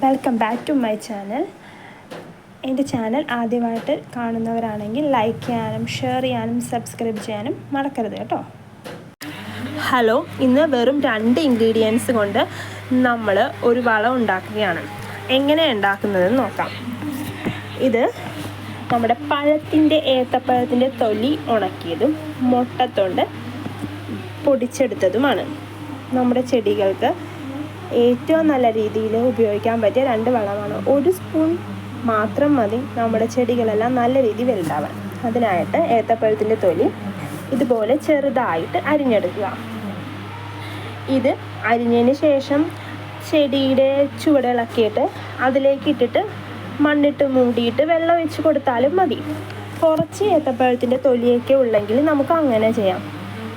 Welcome back to my channel. എൻ്റെ channel ആദ്യമായിട്ട് കാണുന്നവരാണെങ്കിൽ ലൈക്ക് ചെയ്യാനും ഷെയർ ചെയ്യാനും സബ്സ്ക്രൈബ് ചെയ്യാനും മറക്കരുത് കേട്ടോ. ഹലോ, ഇന്ന് വെറും 2 ഇൻഗ്രീഡിയൻസ് കൊണ്ട് നമ്മൾ ഒരു വളം ഉണ്ടാക്കുകയാണ്. എങ്ങനെ ഉണ്ടാക്കുന്നതെന്ന് നോക്കാം. ഇത് നമ്മുടെ ഏത്തപ്പഴത്തിൻ്റെ തൊലി ഉണക്കിയതും മുട്ടത്തൊണ്ട് പൊടിച്ചെടുത്തതുമാണ്. നമ്മുടെ ചെടികൾക്ക് ഏറ്റവും നല്ല രീതിയിൽ ഉപയോഗിക്കാൻ പറ്റിയ 2 വളമാണ്. 1 സ്പൂൺ മാത്രം മതി നമ്മുടെ ചെടികളെല്ലാം നല്ല രീതിയിൽ വലുതാവാൻ. അതിനായിട്ട് ഏത്തപ്പഴത്തിൻ്റെ തൊലി ഇതുപോലെ ചെറുതായിട്ട് അരിഞ്ഞെടുക്കുക. ഇത് അരിഞ്ഞതിന് ശേഷം ചെടിയുടെ ചുവടുകളൊക്കെയിട്ട് അതിലേക്ക് ഇട്ടിട്ട് മണ്ണിട്ട് മൂടിയിട്ട് വെള്ളം ഒഴിച്ച് കൊടുത്താലും മതി. കുറച്ച് ഏത്തപ്പഴത്തിൻ്റെ തൊലിയൊക്കെ ഉള്ളെങ്കിൽ നമുക്ക് അങ്ങനെ ചെയ്യാം.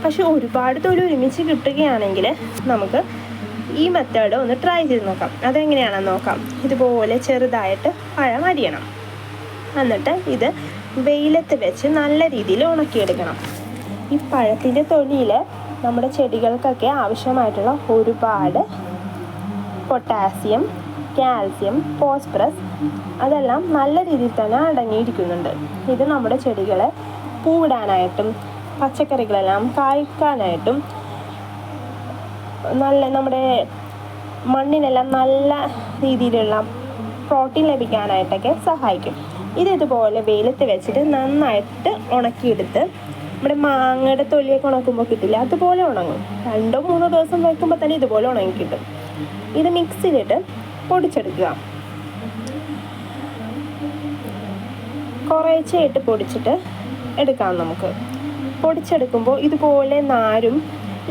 പക്ഷെ ഒരുപാട് തൊലി ഒരുമിച്ച് കിട്ടുകയാണെങ്കിൽ നമുക്ക് ഈ മെത്തേഡ് ഒന്ന് ട്രൈ ചെയ്ത് നോക്കാം. അതെങ്ങനെയാണെന്ന് നോക്കാം. ഇതുപോലെ ചെറുതായിട്ട് പഴം അരിയണം. എന്നിട്ട് ഇത് വെയിലത്ത് വെച്ച് നല്ല രീതിയിൽ ഉണക്കിയെടുക്കണം. ഈ പഴത്തിൻ്റെ തൊലിയിൽ നമ്മുടെ ചെടികൾക്കൊക്കെ ആവശ്യമായിട്ടുള്ള ഒരുപാട് പൊട്ടാസ്യം, കാൽസ്യം, ഫോസ്ഫറസ് അതെല്ലാം നല്ല രീതിയിൽ തന്നെ അടങ്ങിയിരിക്കുന്നുണ്ട്. ഇത് നമ്മുടെ ചെടികളെ പൂവിടാനായിട്ടും പച്ചക്കറികളെല്ലാം കായ്ക്കാനായിട്ടും നമ്മുടെ മണ്ണിനെല്ലാം നല്ല രീതിയിലുള്ള പ്രോട്ടീൻ ലഭിക്കാനായിട്ടൊക്കെ സഹായിക്കും. ഇതുപോലെ വെയിലത്ത് വെച്ചിട്ട് നന്നായിട്ട് ഉണക്കിയെടുത്ത് നമ്മുടെ മാങ്ങയുടെ തൊലിയൊക്കെ ഉണക്കുമ്പോൾ കിട്ടില്ല, അതുപോലെ ഉണങ്ങും. 2-3 ദിവസം വയ്ക്കുമ്പോൾ തന്നെ ഇതുപോലെ ഉണങ്ങി കിട്ടും. ഇത് മിക്സിയിലിട്ട് പൊടിച്ചെടുക്കുക. കുറേശ്ശെയായിട്ട് പൊടിച്ചിട്ട് എടുക്കാം. നമുക്ക് പൊടിച്ചെടുക്കുമ്പോൾ ഇതുപോലെ നാരും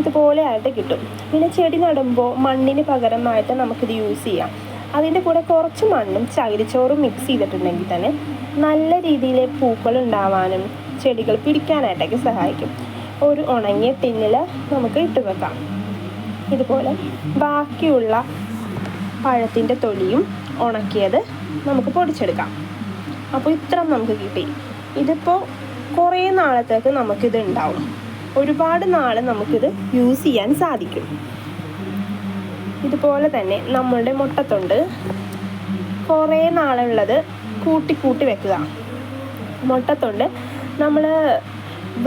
ഇതുപോലെ ആയിട്ട് കിട്ടും. പിന്നെ ചെടി നടുമ്പോൾ മണ്ണിന് പകരമായിട്ട് നമുക്കിത് യൂസ് ചെയ്യാം. അതിൻ്റെ കൂടെ കുറച്ച് മണ്ണും ചകിരിച്ചോറും മിക്സ് ചെയ്തിട്ടുണ്ടെങ്കിൽ തന്നെ നല്ല രീതിയിൽ പൂക്കൾ ഉണ്ടാവാനും ചെടികൾ പിടിക്കാനായിട്ടൊക്കെ സഹായിക്കും. ഒരു ഉണങ്ങിയ ടിന്നിൽ നമുക്ക് ഇട്ട് വെക്കാം. ഇതുപോലെ ബാക്കിയുള്ള പഴത്തിൻ്റെ തൊലിയും ഉണക്കിയത് നമുക്ക് പൊടിച്ചെടുക്കാം. അപ്പോൾ ഇത്ര നമുക്ക് കിട്ടി. ഇതിപ്പോൾ കുറേ നാളത്തേക്ക് നമുക്കിത് ഉണ്ടാവും. ഒരുപാട് നാൾ നമുക്കിത് യൂസ് ചെയ്യാൻ സാധിക്കും. ഇതുപോലെ തന്നെ നമ്മളുടെ മുട്ടത്തൊണ്ട് കുറേ നാളുള്ളത് കൂട്ടി വെക്കുക. മുട്ടത്തൊണ്ട് നമ്മൾ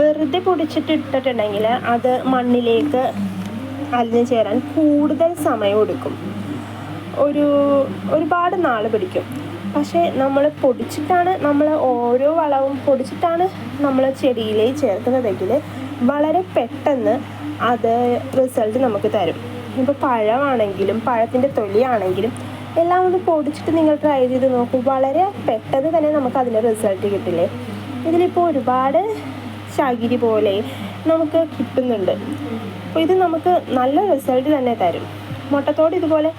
വെറുതെ പൊടിച്ചിട്ട് ഇട്ടിട്ടുണ്ടെങ്കിൽ അത് മണ്ണിലേക്ക് അലിഞ്ഞു ചേരാൻ കൂടുതൽ സമയം എടുക്കും. ഒരുപാട് നാൾ പിടിക്കും. പക്ഷേ നമ്മൾ ഓരോ വളവും പൊടിച്ചിട്ടാണ് നമ്മൾ ചെടിയിലേക്ക് ചേർക്കുന്നതെങ്കിൽ വളരെ പെട്ടെന്ന് അത് റിസൾട്ട് നമുക്ക് തരും. ഇപ്പോൾ പഴമാണെങ്കിലും പഴത്തിൻ്റെ തൊലിയാണെങ്കിലും എല്ലാം ഒന്ന് പൊടിച്ചിട്ട് നിങ്ങൾ ട്രൈ ചെയ്ത് നോക്കൂ. വളരെ പെട്ടെന്ന് തന്നെ നമുക്ക് അതിൻ്റെ റിസൾട്ട് കിട്ടില്ലേ. ഇതിലിപ്പോൾ ഒരുപാട് ചകിരി പോലെ നമുക്ക് കിട്ടുന്നുണ്ട്. അപ്പോൾ ഇത് നമുക്ക് നല്ല റിസൾട്ട് തന്നെ തരും. മുട്ടത്തോട് ഇതുപോലെ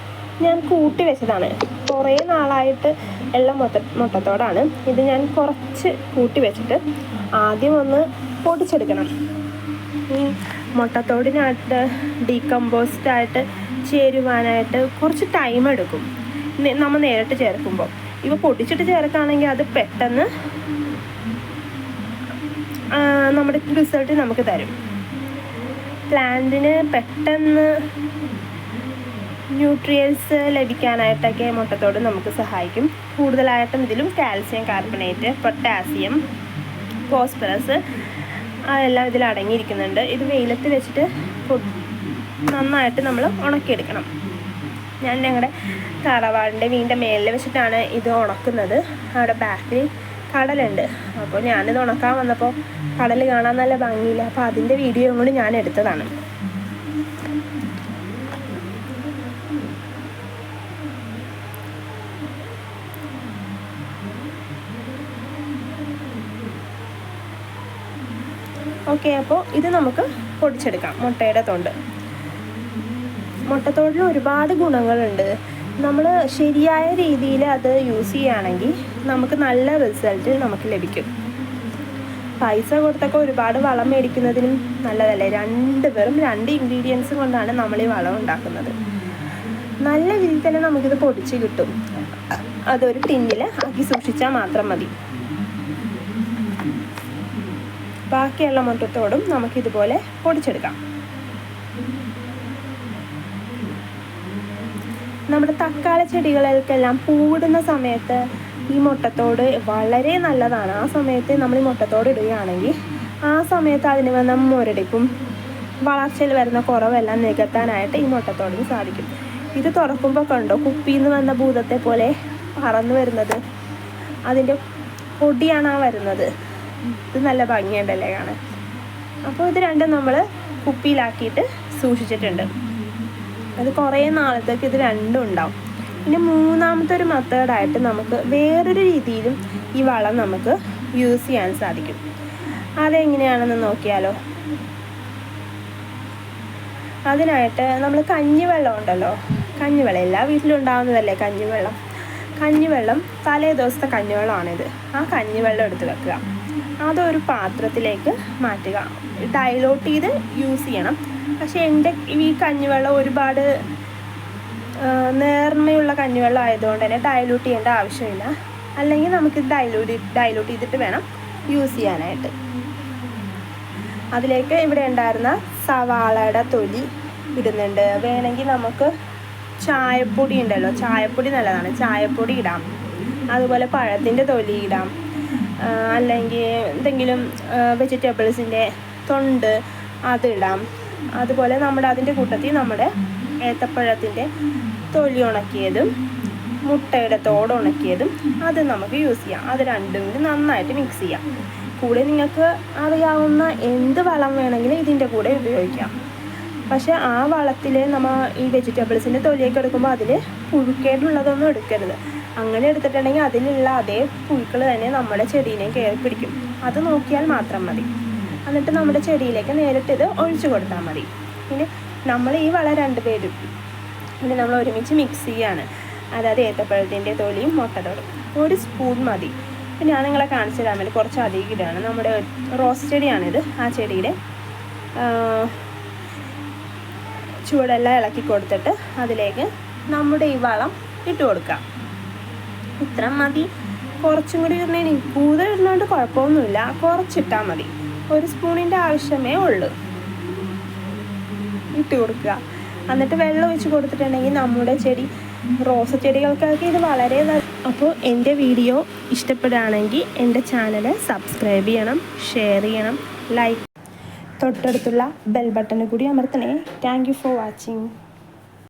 ഞാൻ കൂട്ടി വെച്ചതാണ്. കുറേ നാളായിട്ട് ഉള്ള മുട്ടത്തോടാണ്. ഇത് ഞാൻ കുറച്ച് കൂട്ടി വെച്ചിട്ട് ആദ്യം ഒന്ന് പൊടിച്ചെടുക്കണം. ഈ മുട്ടത്തോടിനായിട്ട് ഡീകമ്പോസ്റ്റായിട്ട് ചേരുവാനായിട്ട് കുറച്ച് ടൈം എടുക്കും നമ്മൾ നേരിട്ട് ചേർക്കുമ്പോൾ. ഇവ പൊടിച്ചിട്ട് ചേർക്കുകയാണെങ്കിൽ അത് പെട്ടെന്ന് നമ്മുടെ റിസൾട്ട് നമുക്ക് തരും. പ്ലാന്റിന് പെട്ടെന്ന് ന്യൂട്രിയൻസ് ലഭിക്കാനായിട്ടൊക്കെ മുട്ടത്തോട് നമുക്ക് സഹായിക്കും. കൂടുതലായിട്ടും ഇതിലും കാൽസ്യം കാർബണേറ്റ്, പൊട്ടാസ്യം, ഫോസ്ഫറസ് അതെല്ലാം ഇതിൽ അടങ്ങിയിരിക്കുന്നുണ്ട്. ഇത് വെയിലത്ത് വെച്ചിട്ട് നന്നായിട്ട് നമ്മൾ ഉണക്കിയെടുക്കണം. ഞാൻ ഞങ്ങളുടെ തറവാടിൻ്റെ വീടിൻ്റെ മേലിൽ വെച്ചിട്ടാണ് ഇത് ഉണക്കുന്നത്. അവിടെ ബാക്കിൽ കടലുണ്ട്. അപ്പോൾ ഞാനിത് ഉണക്കാൻ വന്നപ്പോൾ കടൽ കാണാൻ നല്ല ഭംഗിയില്ല. അപ്പോൾ അതിൻ്റെ വീഡിയോ കൂടി ഞാൻ എടുത്തതാണ്. ഓക്കെ, അപ്പോൾ ഇത് നമുക്ക് പൊടിച്ചെടുക്കാം. മുട്ടത്തോടിന് ഒരുപാട് ഗുണങ്ങളുണ്ട്. നമ്മൾ ശരിയായ രീതിയിൽ അത് യൂസ് ചെയ്യുകയാണെങ്കിൽ നമുക്ക് നല്ല റിസൾട്ട് നമുക്ക് ലഭിക്കും. പൈസ കൊടുത്തൊക്കെ ഒരുപാട് വളം മേടിക്കുന്നതിനും നല്ലതല്ലേ. വെറും 2 ഇൻഗ്രീഡിയൻസ് കൊണ്ടാണ് നമ്മൾ ഈ വളം ഉണ്ടാക്കുന്നത്. നല്ല രീതിയിൽ തന്നെ നമുക്കിത് പൊടിച്ച് കിട്ടും. അതൊരു ടിന്നിൽ ആക്കി സൂക്ഷിച്ചാൽ മാത്രം മതി. ബാക്കിയുള്ള മുട്ടത്തോടും നമുക്കിതുപോലെ പൊടിച്ചെടുക്കാം. നമ്മുടെ തക്കാളി ചെടികൾക്കെല്ലാം പൂവിടുന്ന സമയത്ത് ഈ മുട്ടത്തോട് വളരെ നല്ലതാണ്. ആ സമയത്ത് നമ്മൾ ഈ മുട്ടത്തോട് ഇടുകയാണെങ്കിൽ ആ സമയത്ത് അതിന് വന്ന മുരടിപ്പും വളർച്ചയിൽ വരുന്ന കുറവെല്ലാം നികത്താനായിട്ട് ഈ മുട്ടത്തോടിന് സാധിക്കും. ഇത് തുറക്കുമ്പോൾ കണ്ടോ കുപ്പിയിൽ നിന്ന് വന്ന ഭൂതത്തെ പോലെ പറന്നു വരുന്നത്, അതിൻ്റെ പൊടിയാണ് ആ വരുന്നത്. ഇത് നല്ല ഭംഗിയുണ്ടല്ലേ കാണാൻ. അപ്പോൾ ഇത് രണ്ടും നമ്മൾ കുപ്പിയിലാക്കിയിട്ട് സൂക്ഷിച്ചിട്ടുണ്ട്. അത് കുറേ നാളത്തേക്ക് ഇത് രണ്ടും ഉണ്ടാവും. പിന്നെ മൂന്നാമത്തെ ഒരു മെത്തേഡായിട്ട് നമുക്ക് വേറൊരു രീതിയിലും ഈ വളം നമുക്ക് യൂസ് ചെയ്യാൻ സാധിക്കും. അതെങ്ങനെയാണെന്ന് നോക്കിയാലോ. അതിനായിട്ട് നമ്മൾ കഞ്ഞിവെള്ളം ഉണ്ടല്ലോ, കഞ്ഞിവെള്ളം എല്ലാ വീട്ടിലും ഉണ്ടാകുന്നതല്ലേ കഞ്ഞിവെള്ളം തലേ ദിവസത്തെ കഞ്ഞിവെള്ളമാണിത്. ആ കഞ്ഞിവെള്ളം എടുത്ത് വെക്കുക, അതൊരു പാത്രത്തിലേക്ക് മാറ്റുക. ഡൈലൂട്ട് ചെയ്ത് യൂസ് ചെയ്യണം. പക്ഷേ എൻ്റെ ഈ കഞ്ഞിവെള്ളം ഒരുപാട് നേർമയുള്ള കഞ്ഞിവെള്ളം ആയതുകൊണ്ട് തന്നെ ഡൈലൂട്ട് ചെയ്യേണ്ട ആവശ്യമില്ല. അല്ലെങ്കിൽ നമുക്ക് ഡൈലൂട്ട് ചെയ്തിട്ട് വേണം യൂസ് ചെയ്യാനായിട്ട്. അതിലേക്ക് ഇവിടെ ഉണ്ടായിരുന്ന സവാളയുടെ തൊലി ഇടുന്നുണ്ട്. വേണമെങ്കിൽ നമുക്ക് ചായപ്പൊടി ഉണ്ടല്ലോ, ചായപ്പൊടി നല്ലതാണ്, ചായപ്പൊടി ഇടാം. അതുപോലെ പഴത്തിൻ്റെ തൊലി ഇടാം. അല്ലെങ്കിൽ എന്തെങ്കിലും വെജിറ്റബിൾസിൻ്റെ തൊണ്ട് അതിടാം. അതുപോലെ അതിൻ്റെ കൂട്ടത്തിൽ നമ്മുടെ ഏത്തപ്പഴത്തിൻ്റെ തൊലി ഉണക്കിയതും മുട്ടയുടെ തോട് ഉണക്കിയതും അത് നമുക്ക് യൂസ് ചെയ്യാം. അത് രണ്ടും കൂടി നന്നായിട്ട് മിക്സ് ചെയ്യാം. കൂടെ നിങ്ങൾക്ക് അറിയാവുന്ന എന്ത് വളം വേണമെങ്കിലും ഇതിൻ്റെ കൂടെ ഉപയോഗിക്കാം. പക്ഷേ ആ വളത്തിൽ നമ്മൾ ഈ വെജിറ്റബിൾസിൻ്റെ തൊലിയൊക്കെ എടുക്കുമ്പോൾ അതിൽ പുഴുക്കേടുള്ളതൊന്നും എടുക്കരുത്. അങ്ങനെ എടുത്തിട്ടുണ്ടെങ്കിൽ അതിലുള്ള അതേ പുഴുക്കൾ തന്നെ നമ്മുടെ ചെടീനെ കയറി പിടിക്കും. അത് നോക്കിയാൽ മാത്രം മതി. എന്നിട്ട് നമ്മുടെ ചെടിയിലേക്ക് നേരിട്ട് ഇത് ഒഴിച്ചു കൊടുത്താൽ മതി. പിന്നെ നമ്മൾ ഈ വളം രണ്ടുപേരും പിന്നെ നമ്മൾ ഒരുമിച്ച് മിക്സ് ചെയ്യാണ്. അതായത് ഏത്തപ്പഴത്തിൻ്റെ തൊലിയും മുട്ടത്തോടും 1 സ്പൂൺ മതി. പിന്നെ ഞാൻ നിങ്ങളെ കാണിച്ചു തരാൻ വേണ്ടി കുറച്ച് അധികം ഇടുകയാണ്. നമ്മുടെ റോസ് ചെടിയാണിത്. ആ ചെടിയുടെ ചുവടെല്ലാം ഇളക്കി കൊടുത്തിട്ട് അതിലേക്ക് നമ്മുടെ ഈ വളം ഇട്ട് കൊടുക്കാം. ഇത്ര മതി. കുറച്ചും കൂടി ഇടുന്നതിന് കൂടുതൽ ഇടുന്നതുകൊണ്ട് കുഴപ്പമൊന്നുമില്ല, കുറച്ചിട്ടാൽ മതി. 1 സ്പൂണിൻ്റെ ആവശ്യമേ ഉള്ളൂ. ഇട്ട് കൊടുക്കുക. എന്നിട്ട് വെള്ളം ഒഴിച്ച് കൊടുത്തിട്ടുണ്ടെങ്കിൽ നമ്മുടെ ചെടി റോസ് ചെടികൾക്കൊക്കെ ഇത് വളരെ അപ്പോൾ എൻ്റെ വീഡിയോ ഇഷ്ടപ്പെടുകയാണെങ്കിൽ എൻ്റെ ചാനൽ സബ്സ്ക്രൈബ് ചെയ്യണം, ഷെയർ ചെയ്യണം, ലൈക്ക്, തൊട്ടടുത്തുള്ള ബെൽ ബട്ടൺ കൂടി അമർത്തണേ. Thank you for watching.